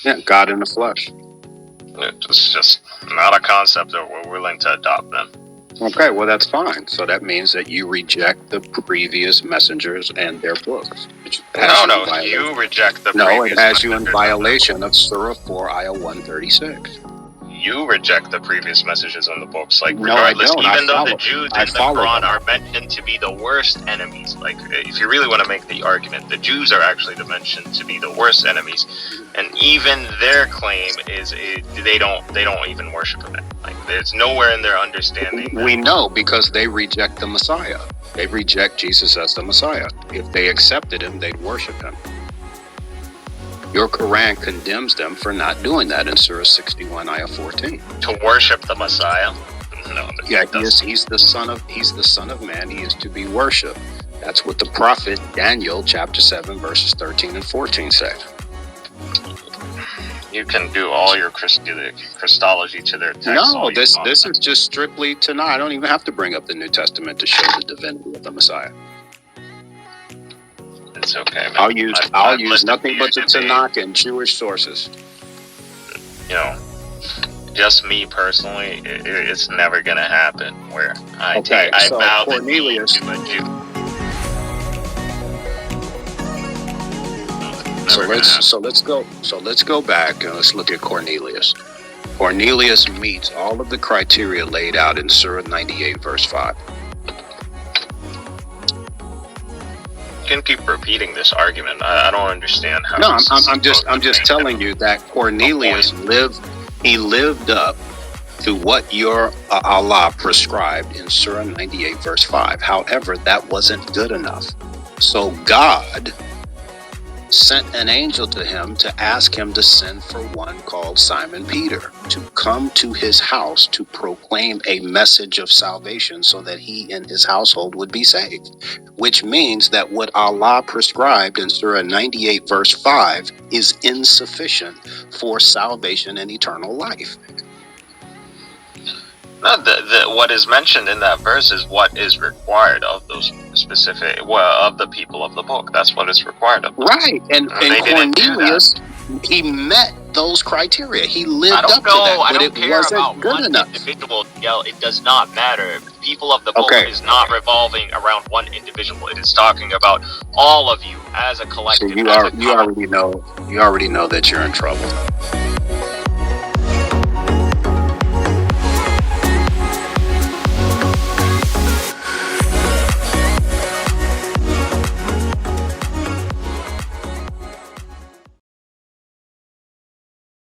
Yeah, God in the flesh. It's just not a concept that we're willing to adopt then. Okay, well, that's fine. So that means that you reject the previous messengers and their books. No, you reject the No, it previous has you in messengers. violation of Surah 4, Ayah 136. You reject the previous messages on the books. Like, No, I regardless, don't. even though the Jews I in the follow Quran them. are mentioned to be the worst enemies. Like, if you really want to make the argument, the Jews are actually mentioned to be the worst enemies, and even their claim is they don't even worship him. Like, there's nowhere in their understanding. We know because they reject the Messiah. They reject Jesus as the Messiah. If they accepted him, they'd worship him. Your Quran condemns them for not doing that in Surah 61, Ayah 14. To worship the Messiah? No. Yeah, he's the son of man. He is to be worshipped. That's what the prophet Daniel, chapter 7, verses 13 and 14 say. You can do all your Christology to their text. No, this is just strictly Tanakh. I don't even have to bring up the New Testament to show the divinity of the Messiah. It's okay, man. I'll use nothing but the Tanakh and Jewish sources. You know, just me personally, it's never gonna happen. Where I bow Cornelius to a Jew. So let's go back and let's look at Cornelius. Cornelius meets all of the criteria laid out in Surah 98, verse 5. You can keep repeating this argument. I don't understand how. No, I'm just telling you that Cornelius lived up to what your Allah prescribed in Surah 98, verse 5. However, that wasn't good enough. So God sent an angel to him to ask him to send for one called Simon Peter to come to his house to proclaim a message of salvation so that he and his household would be saved. Which means that what Allah prescribed in Surah 98 verse 5 is insufficient for salvation and eternal life. No, what is mentioned in that verse is what is required of those specific, of the people of the book. That's what is required of them. Right, and Cornelius, he met those criteria. He lived up to that, but it wasn't good enough. Individual, it does not matter. People of the book is not revolving around one individual. It is talking about all of you as a collective. So you already know that you're in trouble.